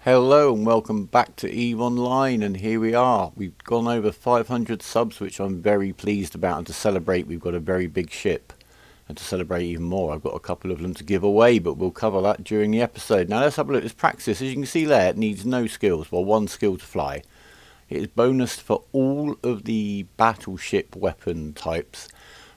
Hello and welcome back to EVE Online, and here we are. We've gone over 500 subs, which I'm very pleased about, and to celebrate we've got a very big ship, and to celebrate even more I've got a couple of them to give away, but we'll cover that during the episode. Now let's have a look at this Praxis. As you can see there, it needs no skills, well, one skill to fly. It is bonused for all of the battleship weapon types,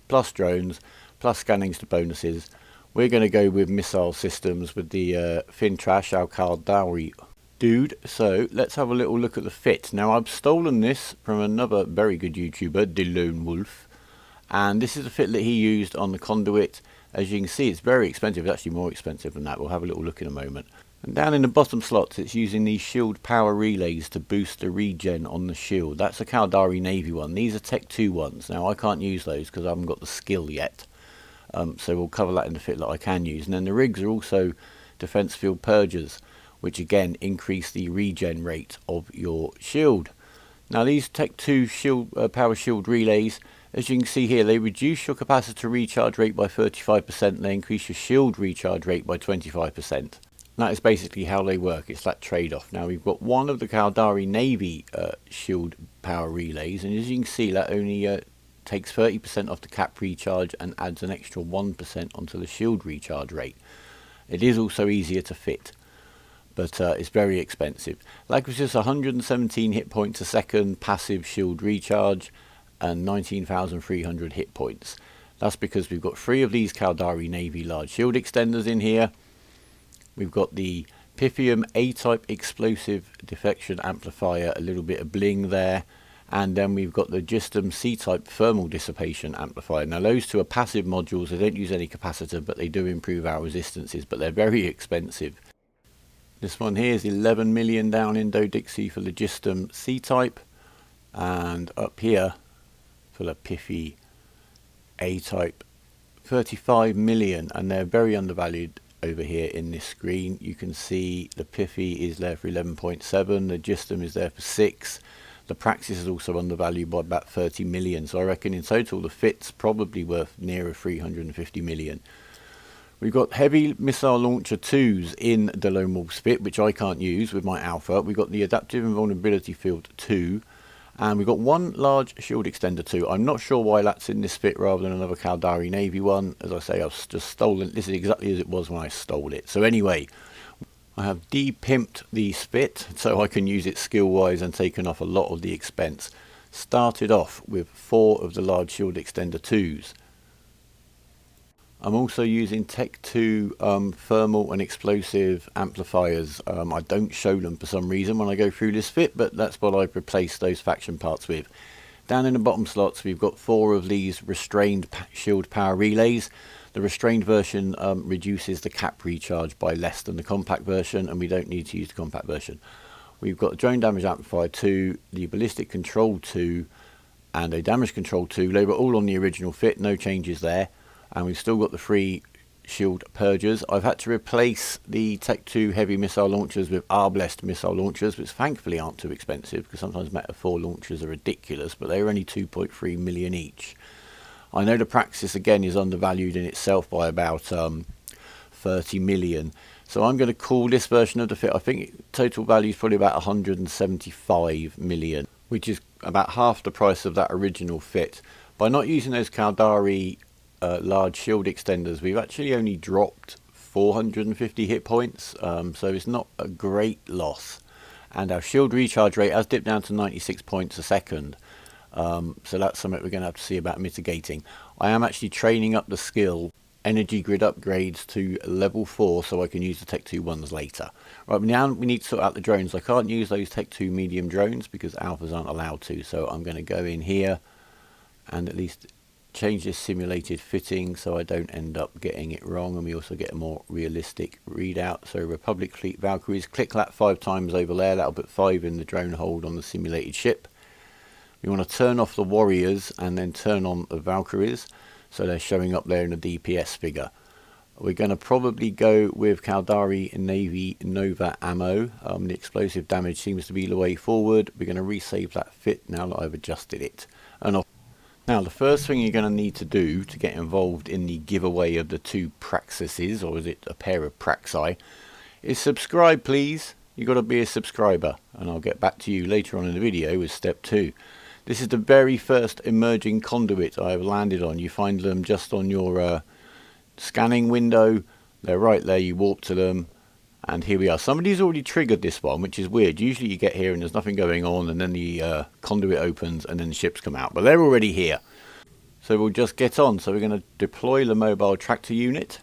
plus drones, plus scannings to bonuses. We're going to go with missile systems with the ThinTrash Al-Khaldawi dude. So let's have a little look at the fit. Now I've stolen this from another very good YouTuber, The Lone Wolf, and this is the fit that he used on the Conduit. As you can see, it's very expensive. It's actually more expensive than that. We'll have a little look in a moment. And down in the bottom slots, it's using these shield power relays to boost the regen on the shield. That's a Kaldari Navy one. These are Tech 2 ones. Now I can't use those because I haven't got the skill yet. So we'll cover that in the fit that I can use. And then the rigs are also defense field purgers, which again increase the regen rate of your shield. Now these Tech 2 shield, power shield relays, as you can see here, they reduce your capacitor recharge rate by 35%, and they increase your shield recharge rate by 25%. That is basically how they work. It's that trade-off. Now we've got one of the Kaldari Navy shield power relays, and as you can see, that only takes 30% off the cap recharge and adds an extra 1% onto the shield recharge rate. It is also easier to fit, but it's very expensive. Like, it was just 117 hit points a second passive shield recharge and 19,300 hit points. That's because we've got 3 of these Kaldari Navy large shield extenders in here. We've got the Pythium A-type explosive deflection amplifier, a little bit of bling there, and then we've got the Gistum C-type thermal dissipation amplifier. Now those two are passive modules. They don't use any capacitor, but they do improve our resistances, but they're very expensive. This one here is 11 million down in Dixie for the Gistum C-type, and up here for the Pithy A-type 35 million, and they're very undervalued. Over here in this screen you can see the Pithy is there for 11.7, the Gistum is there for 6. The Praxis is also undervalued by about 30 million, so I reckon in total the fit's probably worth nearer 350 million. We've got heavy missile launcher 2s in the Lone Wolf's fit, which I can't use with my Alpha. We've got the adaptive invulnerability field 2, and we've got one large shield extender 2. I'm not sure why that's in this fit rather than another Kaldari Navy one. As I say, I've just stolen, this is exactly as it was when I stole it. So anyway, I have de-pimped the fit so I can use it skill wise and taken off a lot of the expense. Started off with 4 of the large shield extender 2s. I'm also using Tech 2 thermal and explosive amplifiers. I don't show them for some reason when I go through this fit, but that's what I've replaced those faction parts with. Down in the bottom slots we've got 4 of these restrained shield power relays. The restrained version reduces the cap recharge by less than the compact version, and we don't need to use the compact version. We've got a drone damage amplifier 2, the ballistic control 2, and a damage control 2. They were all on the original fit, no changes there. And we've still got the 3 shield purgers. I've had to replace the Tech 2 heavy missile launchers with Arblest missile launchers, which thankfully aren't too expensive, because sometimes Meta 4 launchers are ridiculous, but they're only 2.3 million each. I know the Praxis again is undervalued in itself by about 30 million. So I'm going to call this version of the fit, I think total value is probably about 175 million, which is about half the price of that original fit. By not using those Kaldari large shield extenders, we've actually only dropped 450 hit points, so it's not a great loss, and our shield recharge rate has dipped down to 96 points a second, so that's something we're going to have to see about mitigating. I am actually training up the skill energy grid upgrades to level 4 so I can use the Tech 2 ones later. Right, now we need to sort out the drones. I can't use those Tech 2 medium drones because alphas aren't allowed to, so I'm going to go in here and at least change this simulated fitting so I don't end up getting it wrong, and we also get a more realistic readout. So Republic Fleet Valkyries, click that 5 times over there, that'll put 5 in the drone hold on the simulated ship. We want to turn off the Warriors and then turn on the Valkyries so they're showing up there in the DPS figure. We're going to probably go with Caldari Navy Nova ammo. The explosive damage seems to be the way forward. We're going to resave that fit now that I've adjusted it. Now the first thing you're going to need to do to get involved in the giveaway of the 2 Praxises, or is it a pair of Praxi, is subscribe please. You've got to be a subscriber, and I'll get back to you later on in the video with step 2. This is the very first emerging conduit I've landed on. You find them just on your scanning window. They're right there, you warp to them, and here we are. Somebody's already triggered this one, which is weird. Usually you get here and there's nothing going on, and then the conduit opens and then the ships come out, but they're already here. So we'll just get on. So we're going to deploy the mobile tractor unit.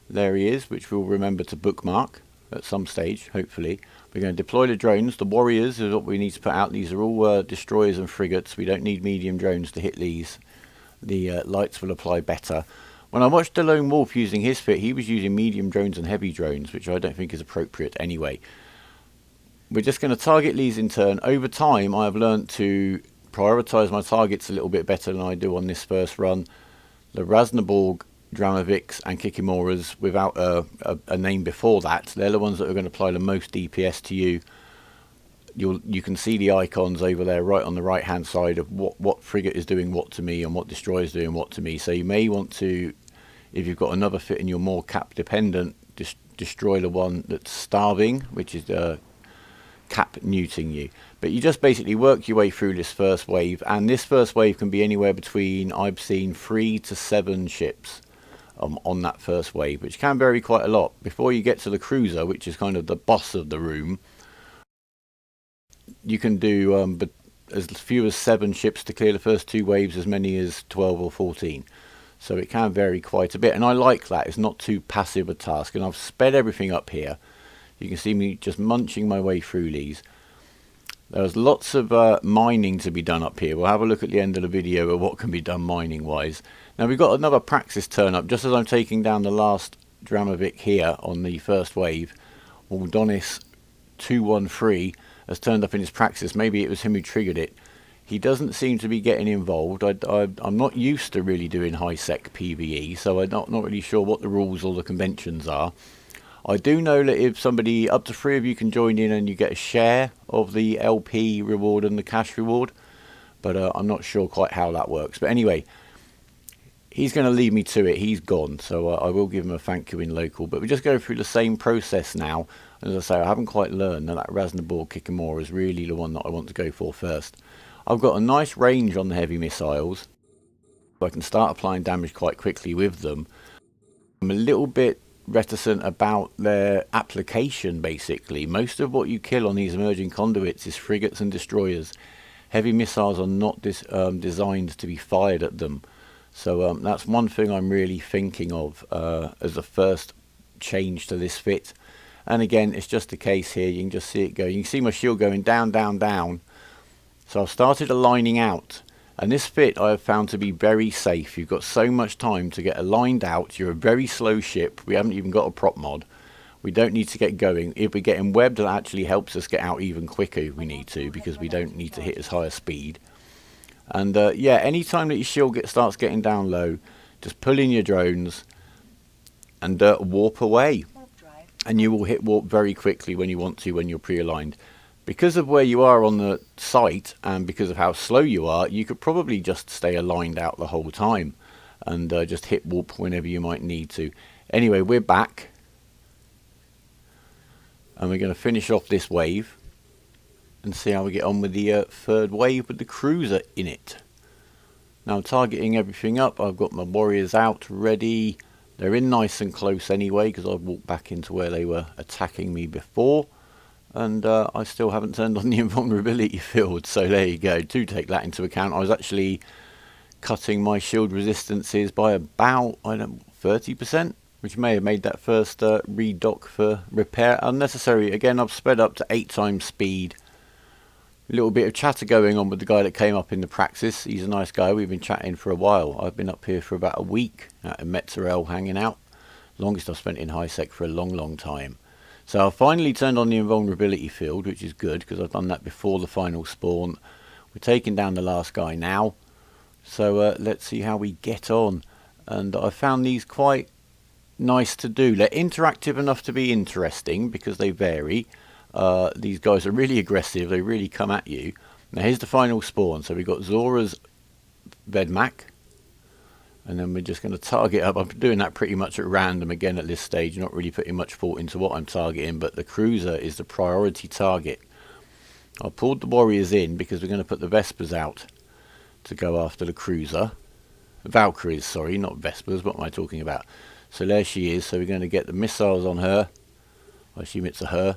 There he is, which we'll remember to bookmark at some stage, hopefully. We're going to deploy the drones. The warriors is what we need to put out. These are all destroyers and frigates. We don't need medium drones to hit these. The lights will apply better. When I watched the Lone Wolf using his fit, he was using medium drones and heavy drones, which I don't think is appropriate anyway. We're just going to target these in turn. Over time, I have learnt to prioritise my targets a little bit better than I do on this first run. The Raznaborg, Dramoviks and Kikimoras, without a name before that, they're the ones that are going to apply the most DPS to you. You can see the icons over there right on the right hand side of what frigate is doing what to me and what destroyer is doing what to me. So you may want to, if you've got another fit and you're more cap dependent, destroy the one that's starving, which is cap neuting you. But you just basically work your way through this first wave, and this first wave can be anywhere between, I've seen 3 to 7 ships on that first wave, which can vary quite a lot. Before you get to the cruiser, which is kind of the boss of the room, you can do but as few as 7 ships to clear the first 2 waves, as many as 12 or 14. So it can vary quite a bit, and I like that. It's not too passive a task, and I've sped everything up here. You can see me just munching my way through these. There's lots of mining to be done up here. We'll have a look at the end of the video at what can be done mining wise. Now we've got another Praxis turn up just as I'm taking down the last Dramovic here on the first wave. Aldonis 213 has turned up in his Praxis. Maybe it was him who triggered it. He doesn't seem to be getting involved. I'm not used to really doing high sec PvE, so I'm not really sure what the rules or the conventions are. I do know that if somebody, up to 3 of you can join in and you get a share of the LP reward and the cash reward, but I'm not sure quite how that works. But anyway, he's going to lead me to it. He's gone, so I will give him a thank you in local. But we just go through the same process now. As I say, I haven't quite learned that Raznaborg Kikimora is really the one that I want to go for first. I've got a nice range on the heavy missiles, so I can start applying damage quite quickly with them. I'm a little bit reticent about their application, basically. Most of what you kill on these emerging conduits is frigates and destroyers. Heavy missiles are not designed to be fired at them. So that's one thing I'm really thinking of as a first change to this fit. And again, it's just a case here. You can just see it go. You can see my shield going down, down, down. So I've started aligning out. And this fit I have found to be very safe. You've got so much time to get aligned out. You're a very slow ship. We haven't even got a prop mod. We don't need to get going. If we're getting webbed, that actually helps us get out even quicker if we need to, because we don't need to hit as high a speed. And yeah, anytime that your shield starts getting down low, just pull in your drones and warp away. And you will hit warp very quickly when you want to, when you're pre-aligned. Because of where you are on the site and because of how slow you are, you could probably just stay aligned out the whole time and just hit warp whenever you might need to. Anyway, we're back. And we're going to finish off this wave and see how we get on with the third wave with the cruiser in it. Now I'm targeting everything up. I've got my warriors out ready. They're in nice and close anyway because I've walked back into where they were attacking me before. And I still haven't turned on the invulnerability field, so there you go. Do take that into account. I was actually cutting my shield resistances by about, 30%, which may have made that first redock for repair unnecessary. Again, I've sped up to 8 times speed. A little bit of chatter going on with the guy that came up in the Praxis. He's a nice guy. We've been chatting for a while. I've been up here for about a week at Metzerel hanging out. Longest I've spent in high sec for a long, long time. So I've finally turned on the invulnerability field, which is good because I've done that before the final spawn. We're taking down the last guy now. So let's see how we get on. And I found these quite nice to do. They're interactive enough to be interesting because they vary. These guys are really aggressive. They really come at you. Now here's the final spawn. So we've got Zora's Vedmak. And then we're just going to target up. I'm doing that pretty much at random again at this stage. Not really putting much thought into what I'm targeting. But the cruiser is the priority target. I pulled the warriors in because we're going to put the Vespers out to go after the cruiser. Valkyries, sorry, not Vespers. What am I talking about? So there she is. So we're going to get the missiles on her. I assume it's a her.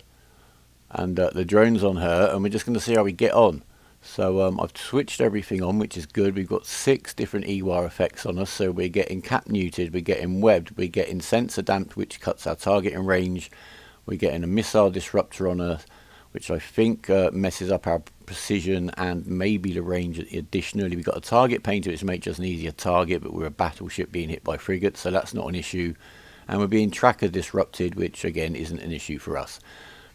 And the drones on her. And we're just going to see how we get on. So I've switched everything on, which is good. We've got 6 different EWAR effects on us. So we're getting cap muted, we're getting webbed, we're getting sensor damped, which cuts our targeting range. We're getting a missile disruptor on us, which I think messes up our precision and maybe the range. Additionally, we've got a target painter, which makes us an easier target, but we're a battleship being hit by frigates, so that's not an issue. And we're being tracker disrupted, which again isn't an issue for us.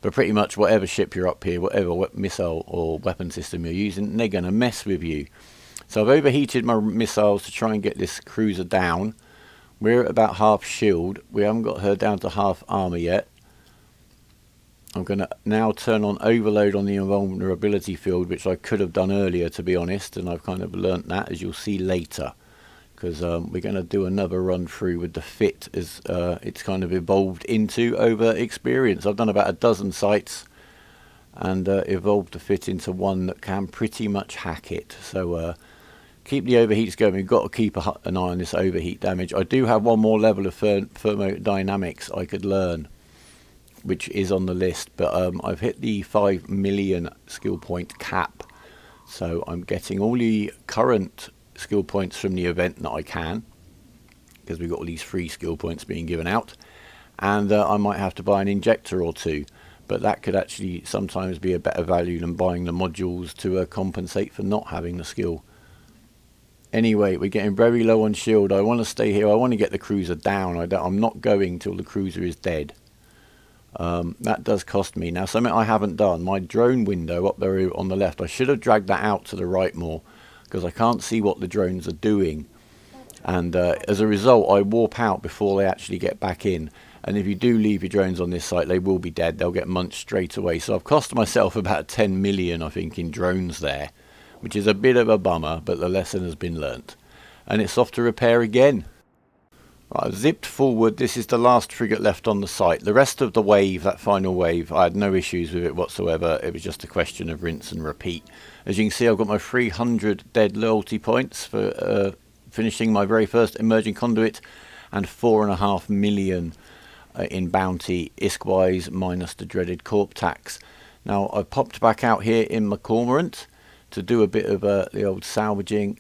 But pretty much whatever ship you're up here, whatever missile or weapon system you're using, they're going to mess with you. So I've overheated my missiles to try and get this cruiser down. We're at about half shield. We haven't got her down to half armor yet. I'm going to now turn on overload on the invulnerability field, which I could have done earlier, to be honest. And I've kind of learnt that, as you'll see later. Because we're going to do another run through with the fit as it's kind of evolved into over experience. I've done about a dozen sites and evolved the fit into one that can pretty much hack it. So keep the overheats going. We've got to keep an eye on this overheat damage. I do have one more level of thermodynamics I could learn, which is on the list, but I've hit the 5 million skill point cap. So I'm getting all the current skill points from the event that I can, because we've got all these free skill points being given out, and I might have to buy an injector or two, but that could actually sometimes be a better value than buying the modules to compensate for not having the skill. Anyway, we're getting very low on shield. I want to stay here. I want to get the cruiser down. I'm not going till the cruiser is dead. That does cost me. Now, something I haven't done, my drone window up there on the left, I should have dragged that out to the right more, because I can't see what the drones are doing, and as a result I warp out before they actually get back in. And if you do leave your drones on this site, they will be dead. They'll get munched straight away. So I've cost myself about 10 million, I think, in drones there, which is a bit of a bummer, but the lesson has been learnt, and it's off to repair again. Right, I've zipped forward. This is the last frigate left on the site. The rest of the wave, that final wave, I had no issues with it whatsoever. It was just a question of rinse and repeat. As you can see, I've got my 300 dead loyalty points for finishing my very first Emerging Conduit, and 4.5 million in bounty, ISK-wise, minus the dreaded corp tax. Now, I've popped back out here in my cormorant to do a bit of the old salvaging.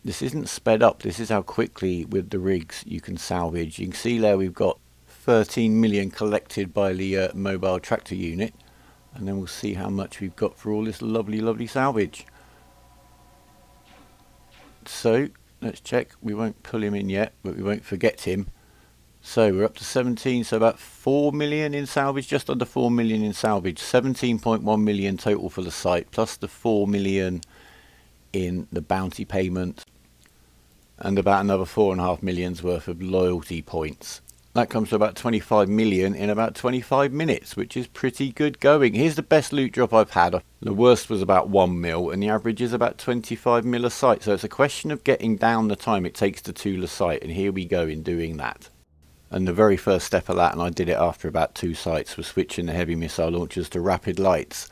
This isn't sped up. This is how quickly with the rigs you can salvage. You can see there we've got 13 million collected by the mobile tractor unit. And then we'll see how much we've got for all this lovely, lovely salvage. So, let's check. We won't pull him in yet, but we won't forget him. So, we're up to 17, so about 4 million in salvage, just under 4 million in salvage. 17.1 million total for the site, plus the 4 million in the bounty payment, and about another 4.5 million's worth of loyalty points. That comes to about 25 million in about 25 minutes, which is pretty good going. Here's the best loot drop I've had. The worst was about 1 mil, and the average is about 25 mil a site. So it's a question of getting down the time it takes to tool a site, and here we go in doing that. And the very first step of that, and I did it after about 2 sites, was switching the heavy missile launchers to rapid lights.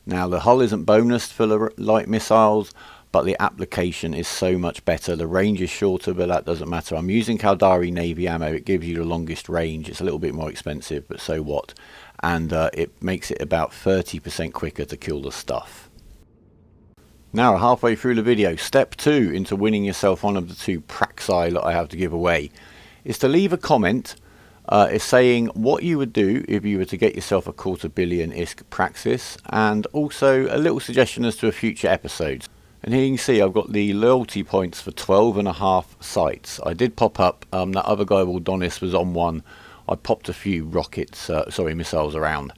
Now, the hull isn't bonused for the light missiles, but the application is so much better. The range is shorter, but that doesn't matter. I'm using Caldari Navy ammo. It gives you the longest range. It's a little bit more expensive, but so what? And it makes it about 30% quicker to kill the stuff. Now, halfway through the video, step 2 into winning yourself one of the 2 Praxis that I have to give away is to leave a comment is saying what you would do if you were to get yourself a 250 million ISK Praxis, and also a little suggestion as to a future episodes. And here you can see I've got the loyalty points for 12.5 sites. I did pop up, that other guy, Waldonis, was on one. I popped a few rockets, missiles around.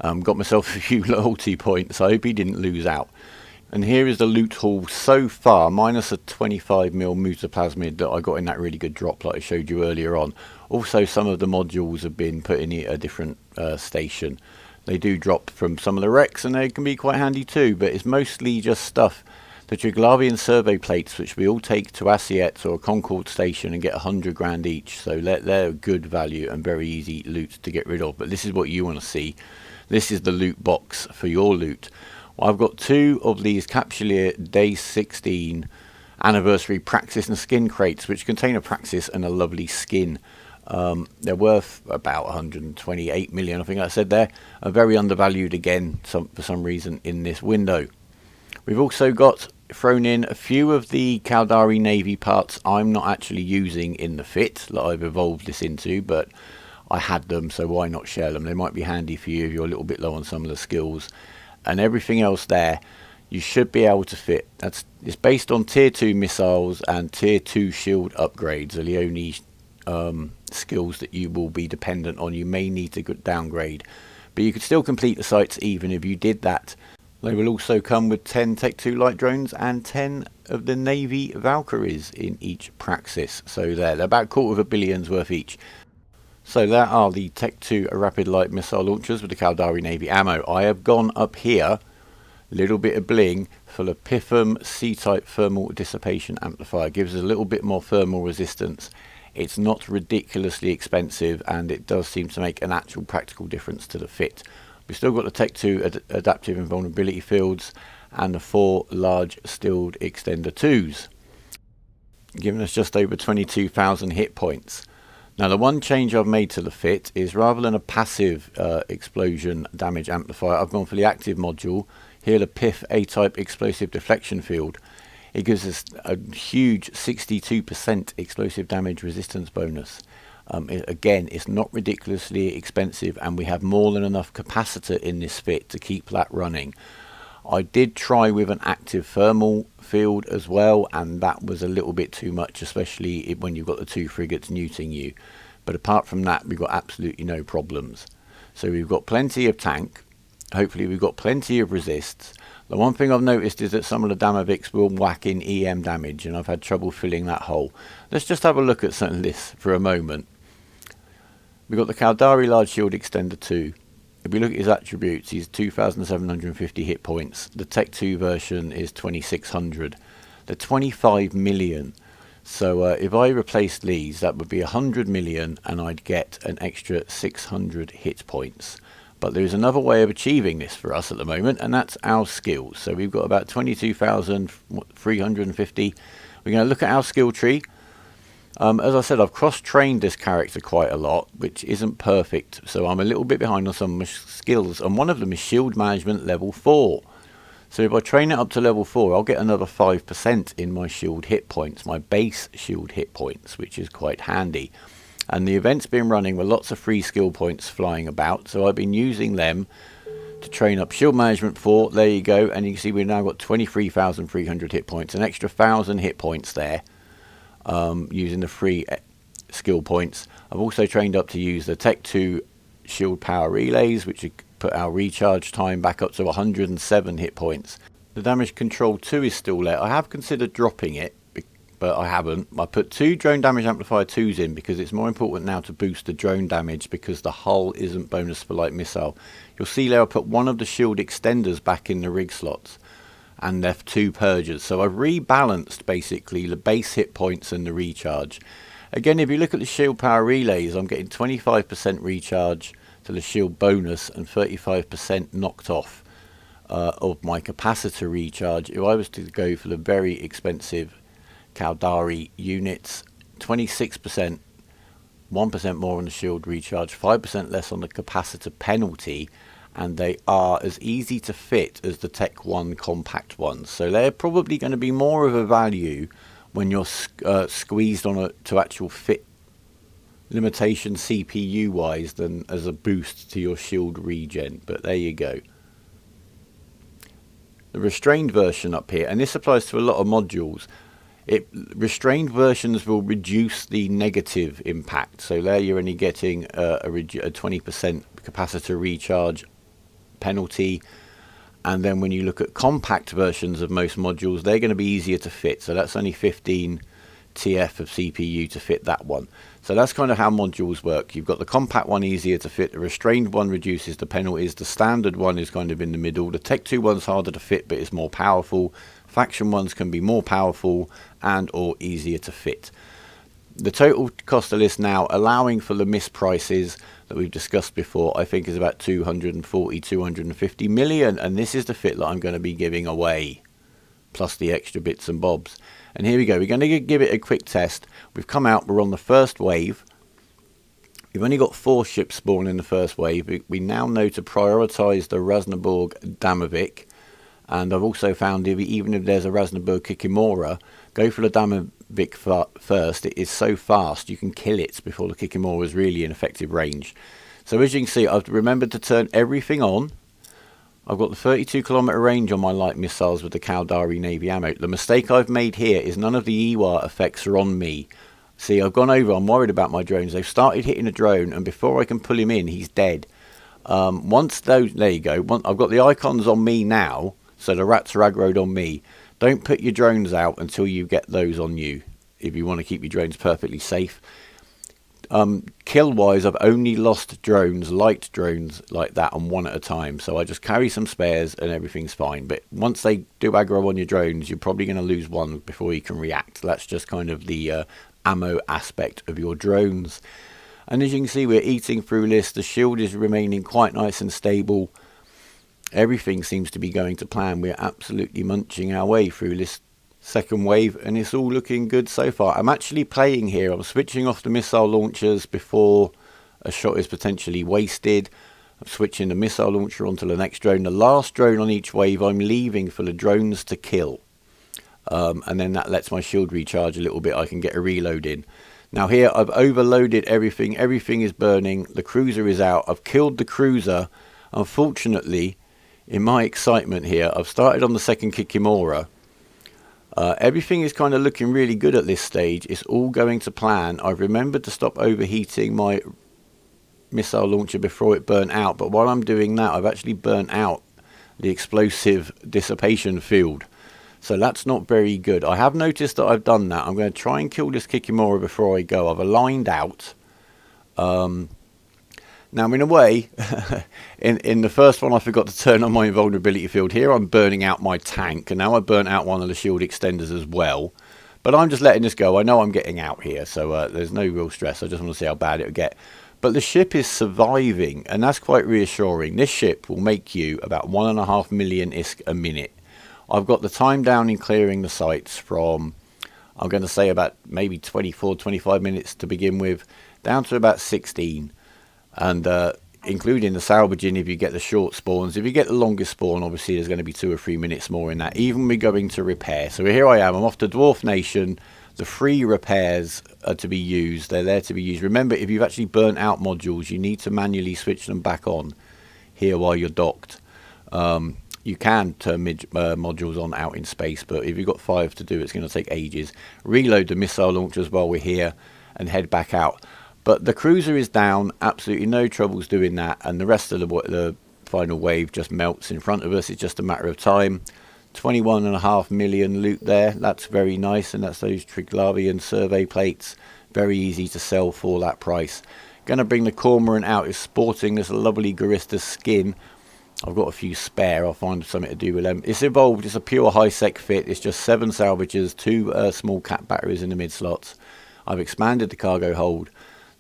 Got myself a few loyalty points. I hope he didn't lose out. And here is the loot haul so far, minus a 25 mil mutaplasmid that I got in that really good drop like I showed you earlier on. Also, some of the modules have been put in a different station. They do drop from some of the wrecks, and they can be quite handy too, but it's mostly just stuff. The Triglavian survey plates, which we all take to Assiette or a Concord station and get 100 grand each, so they're good value and very easy loot to get rid of. But this is what you want to see. This is the loot box for your loot. Well, I've got 2 of these Capsulier Day 16 Anniversary Praxis and Skin crates, which contain a Praxis and a lovely skin. They're worth about 128 million, I think I said there. Are very undervalued again for some reason in this window. We've also got thrown in a few of the Caldari Navy parts I'm not actually using in the fit that I've evolved this into, but I had them, so why not share them? They might be handy for you if you're a little bit low on some of the skills. And everything else there you should be able to fit. It's based on tier 2 missiles and tier 2 shield upgrades are the only skills that you will be dependent on. You may need to downgrade, but you could still complete the sites even if you did that. They will also come with 10 Tech 2 light drones and 10 of the Navy Valkyries in each Praxis. So they're about $250 million worth each. So there are the Tech 2 rapid light missile launchers with the Caldari Navy ammo. I have gone up here, little bit of bling, for the Pithum C-type thermal dissipation amplifier. Gives us a little bit more thermal resistance. It's not ridiculously expensive, and it does seem to make an actual practical difference to the fit. We've still got the Tech 2 adaptive invulnerability fields and the 4 large stilled extender 2s, giving us just over 22,000 hit points. Now, the one change I've made to the fit is rather than a passive explosion damage amplifier, I've gone for the active module. Here, the Pith A-type explosive deflection field. It gives us a huge 62% explosive damage resistance bonus. Again, it's not ridiculously expensive, and we have more than enough capacitor in this fit to keep that running. I did try with an active thermal field as well, and that was a little bit too much, especially when you've got the 2 frigates neuting you. But apart from that, we've got absolutely no problems. So we've got plenty of tank. Hopefully we've got plenty of resists. The one thing I've noticed is that some of the Damavics will whack in EM damage, and I've had trouble filling that hole. Let's just have a look at some of this for a moment. We've got the Caldari Large Shield Extender 2. If we look at his attributes, he's 2,750 hit points. The Tech 2 version is 2,600. They're 25 million. So if I replaced these, that would be 100 million, and I'd get an extra 600 hit points. But there's another way of achieving this for us at the moment, and that's our skills. So we've got about 22,350. We're going to look at our skill tree. As I said, I've cross-trained this character quite a lot, which isn't perfect, so I'm a little bit behind on some of my skills, and one of them is Shield Management level 4. So if I train it up to level 4, I'll get another 5% in my shield hit points, my base shield hit points, which is quite handy. And the event's been running with lots of free skill points flying about, so I've been using them to train up Shield Management 4. There you go, and you can see we've now got 23,300 hit points, an extra 1,000 hit points there. Using the free skill points. I've also trained up to use the Tech 2 shield power relays, which put our recharge time back up to 107 hit points. The damage control 2 is still there. I have considered dropping it, but I haven't. I put 2 drone damage amplifier 2s in because it's more important now to boost the drone damage, because the hull isn't bonus for light missile. You'll see there I put one of the shield extenders back in the rig slots and left 2 purgers. So I've rebalanced basically the base hit points and the recharge. Again, if you look at the shield power relays, I'm getting 25% recharge to the shield bonus and 35% knocked off of my capacitor recharge. If I was to go for the very expensive Caldari units, 26%, 1% more on the shield recharge, 5% less on the capacitor penalty, and they are as easy to fit as the Tech 1 compact ones. So they're probably going to be more of a value when you're squeezed on to actual fit limitation CPU wise than as a boost to your shield regen. But there you go. The restrained version up here, and this applies to a lot of modules. Restrained versions will reduce the negative impact. So there you're only getting a 20% capacitor recharge penalty, and then when you look at compact versions of most modules, they're going to be easier to fit, so that's only 15 TF of CPU to fit that one. So that's kind of how modules work. You've got the compact one easier to fit, the restrained one reduces the penalties, the standard one is kind of in the middle, the Tech 2 one's harder to fit but is more powerful, faction ones can be more powerful and or easier to fit. The total cost of this now, allowing for the misprices that we've discussed before, I think is about 240, 250 million, and this is the fit that I'm going to be giving away, plus the extra bits and bobs. And here we go, we're going to give it a quick test. We've come out, we're on the first wave. We've only got 4 ships spawn in the first wave. We now know to prioritise the Rasnaborg Damovic, and I've also found even if there's a Rasnaborg Kikimora, go for the Damovic first. It is so fast you can kill it before the Kikimora is really in effective range. So as you can see, I've remembered to turn everything on. I've got the 32-kilometre range on my light missiles with the Caldari Navy ammo. The mistake I've made here is none of the EWA effects are on me. See, I've gone over, I'm worried about my drones. They've started hitting a drone, and before I can pull him in, he's dead. Once those, there you go. I've got the icons on me now, so the rats are aggroed on me. Don't put your drones out until you get those on you, if you want to keep your drones perfectly safe. Kill wise, I've only lost drones, light drones like that, on one at a time, so I just carry some spares and everything's fine. But once they do aggro on your drones, you're probably going to lose one before you can react. That's just kind of the ammo aspect of your drones. And as you can see, we're eating through this. The shield is remaining quite nice and stable. Everything seems to be going to plan. We're absolutely munching our way through this second wave, and it's all looking good so far. I'm actually playing here. I'm switching off the missile launchers before a shot is potentially wasted. I'm switching the missile launcher onto the next drone. The last drone on each wave I'm leaving for the drones to kill, and then that lets my shield recharge a little bit. I can get a reload in. Now here I've overloaded everything. Everything is burning. The cruiser is out. I've killed the cruiser. Unfortunately, in my excitement here, I've started on the second Kikimora. Everything is kind of looking really good at this stage. It's all going to plan. I've remembered to stop overheating my missile launcher before it burnt out, but while I'm doing that, I've actually burnt out the explosive dissipation field. So that's not very good. I have noticed that I've done that. I'm going to try and kill this Kikimora before I go. I've aligned out. Now, in a way, in the first one, I forgot to turn on my invulnerability field. Here, I'm burning out my tank, and now I burnt out one of the shield extenders as well. But I'm just letting this go. I know I'm getting out here, so there's no real stress. I just want to see how bad it'll get. But the ship is surviving, and that's quite reassuring. This ship will make you about 1.5 million ISK a minute. I've got the time down in clearing the sites from, I'm going to say about maybe 24, 25 minutes to begin with, down to about 16. And including the salvaging if you get the short spawns. If you get the longest spawn, obviously there's going to be 2 or 3 minutes more in that. Even we're going to repair. So here I am. I'm off to Dwarf Nation. The free repairs are to be used. They're there to be used. Remember, if you've actually burnt out modules, you need to manually switch them back on here while you're docked. You can turn modules on out in space, but if you've got 5 to do, it's going to take ages. Reload the missile launchers while we're here and head back out. But the cruiser is down, absolutely no troubles doing that, and the rest of the final wave just melts in front of us. It's just a matter of time. 21.5 million loot there. That's very nice, and that's those Triglavian survey plates. Very easy to sell for that price. Going to bring the Cormorant out. It's sporting this lovely Garista skin. I've got a few spare. I'll find something to do with them. It's evolved. It's a pure high-sec fit. It's just 7 salvagers, 2 small cat batteries in the mid-slots. I've expanded the cargo hold.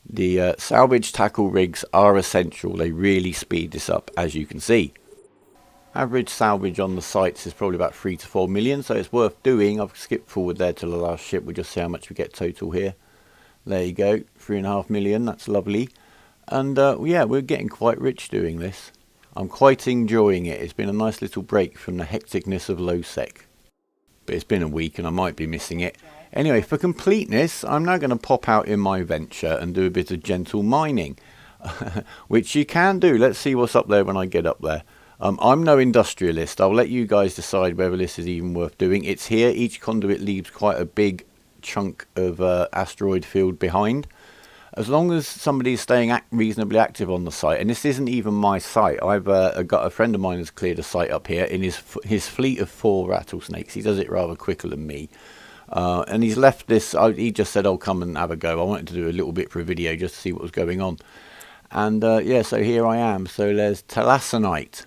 The salvage tackle rigs are essential. They really speed this up, as you can see. Average salvage on the sites is probably about 3 to 4 million, so it's worth doing. I've skipped forward there to the last ship. We'll just see how much we get total here. There you go, 3.5 million. That's lovely. And yeah, we're getting quite rich doing this. I'm quite enjoying it. It's been a nice little break from the hecticness of low sec. But it's been a week and I might be missing it. Anyway, for completeness, I'm now going to pop out in my venture and do a bit of gentle mining, which you can do. Let's see what's up there when I get up there. I'm no industrialist. I'll let you guys decide whether this is even worth doing. It's here. Each conduit leaves quite a big chunk of asteroid field behind. As long as somebody's staying reasonably active on the site, and this isn't even my site. I've got a friend of mine who's cleared a site up here in his fleet of 4 rattlesnakes. He does it rather quicker than me. And he's left this, he just said, I'll come and have a go. I wanted to do a little bit for a video just to see what was going on. And yeah, so here I am. So there's Thalassonite.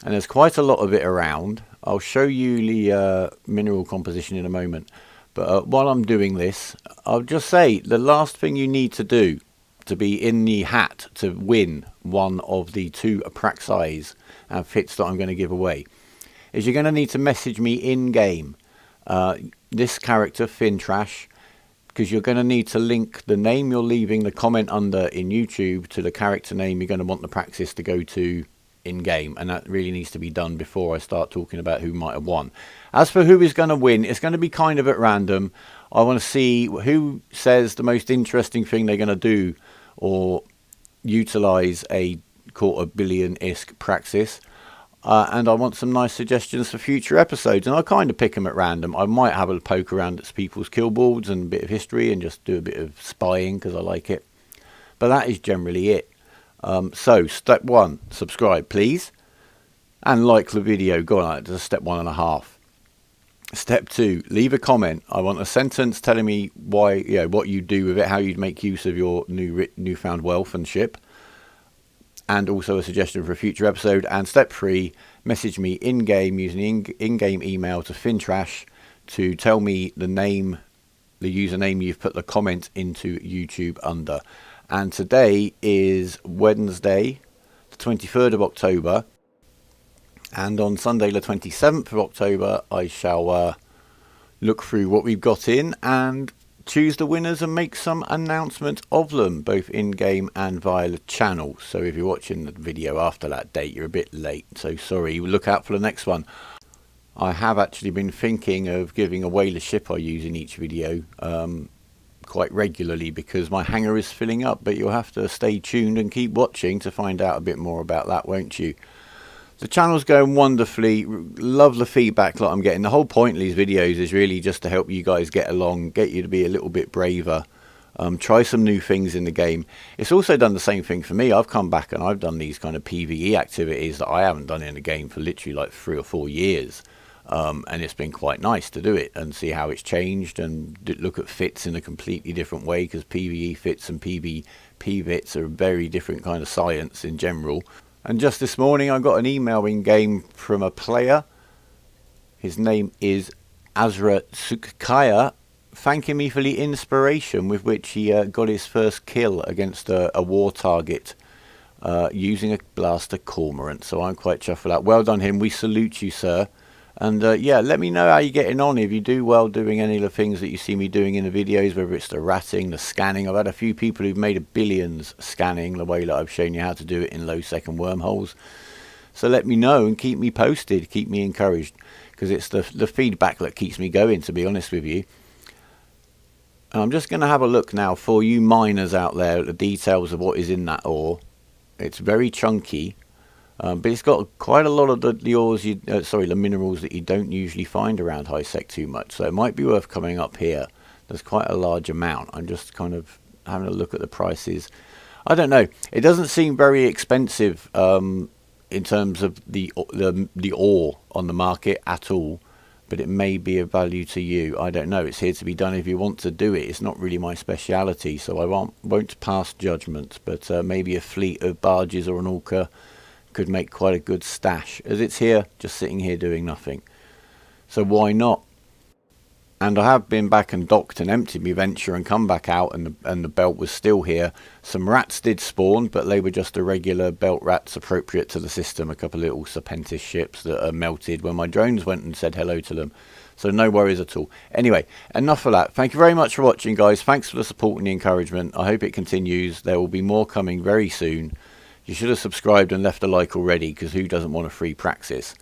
And there's quite a lot of it around. I'll show you the mineral composition in a moment. But while I'm doing this, I'll just say the last thing you need to do to be in the hat to win one of the 2 Praxis and Fits that I'm going to give away is you're going to need to message me in-game. This character, ThinTrash, because you're going to need to link the name you're leaving the comment under in YouTube to the character name you're going to want the Praxis to go to in-game, and that really needs to be done before I start talking about who might have won. As for who is going to win, it's going to be kind of at random. I want to see who says the most interesting thing they're going to do or utilise a 250 million-isk Praxis. And I want some nice suggestions for future episodes, and I kind of pick them at random. I might have a poke around at people's kill boards and a bit of history and just do a bit of spying because I like it. But that is generally it. So step 1, subscribe please, and like the video. Go on, to step 1.5. Step 2, leave a comment. I want a sentence telling me why, what you do with it, how you'd make use of your newfound wealth and ship. And also a suggestion for a future episode. And step 3, message me in-game using the in-game email to ThinTrash to tell me the username you've put the comment into YouTube under. And today is Wednesday, the 23rd of October. And on Sunday, the 27th of October, I shall look through what we've got in and choose the winners and make some announcement of them, both in-game and via the channel. So if you're watching the video after that date, you're a bit late, so sorry. Look out for the next one. I have actually been thinking of giving away the ship I use in each video quite regularly because my hangar is filling up, but you'll have to stay tuned and keep watching to find out a bit more about that, won't you? The channel's going wonderfully. Love the feedback that I'm getting. The whole point of these videos is really just to help you guys get along, get you to be a little bit braver, try some new things in the game. It's also done the same thing for me. I've come back and I've done these kind of PvE activities that I haven't done in the game for literally like 3 or 4 years. And it's been quite nice to do it and see how it's changed and look at fits in a completely different way, because PvE fits and PvP fits are a very different kind of science in general. And just this morning I got an email in game from a player. His name is Azra Sukkaya, thanking me for the inspiration with which he got his first kill against a war target using a blaster cormorant. So I'm quite chuffed for that. Well done him. We salute you, sir. And yeah, let me know how you're getting on, if you do well doing any of the things that you see me doing in the videos, whether it's the ratting, the scanning. I've had a few people who've made billions scanning the way that I've shown you how to do it in low second wormholes. So let me know and keep me posted, keep me encouraged, because it's the feedback that keeps me going, to be honest with you. And I'm just going to have a look now for you miners out there at the details of what is in that ore. It's very chunky. But it's got quite a lot of the ores, the minerals that you don't usually find around high sec too much. So it might be worth coming up here. There's quite a large amount. I'm just kind of having a look at the prices. I don't know. It doesn't seem very expensive in terms of the ore on the market at all. But it may be of value to you. I don't know. It's here to be done if you want to do it. It's not really my speciality, so I won't pass judgment. But maybe a fleet of barges or an orca could make quite a good stash, as it's here just sitting here doing nothing. So why not? And I have been back and docked and emptied my venture and come back out, and the belt was still here. Some rats did spawn, but they were just irregular belt rats appropriate to the system, a couple of little Serpentis ships that are melted when my drones went and said hello to them. So no worries at all. Anyway, enough of that. Thank you very much for watching, guys. Thanks for the support and the encouragement. I hope it continues. There will be more coming very soon. You should have subscribed and left a like already, because who doesn't want a free Praxis?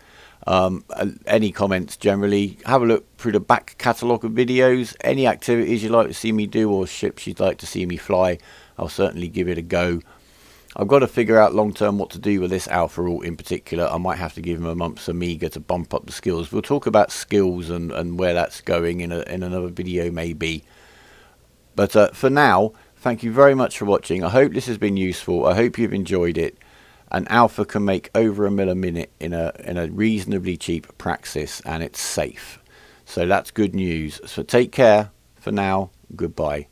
Any comments generally, have a look through the back catalogue of videos. Any activities you'd like to see me do or ships you'd like to see me fly, I'll certainly give it a go. I've got to figure out long term what to do with this Alpha Alt in particular. I might have to give him a month's Amiga to bump up the skills. We'll talk about skills and where that's going in another video maybe. But for now, thank you very much for watching. I hope this has been useful. I hope you've enjoyed it. An Alpha can make over $1 mil a minute in a reasonably cheap Praxis, and it's safe. So that's good news. So take care for now. Goodbye.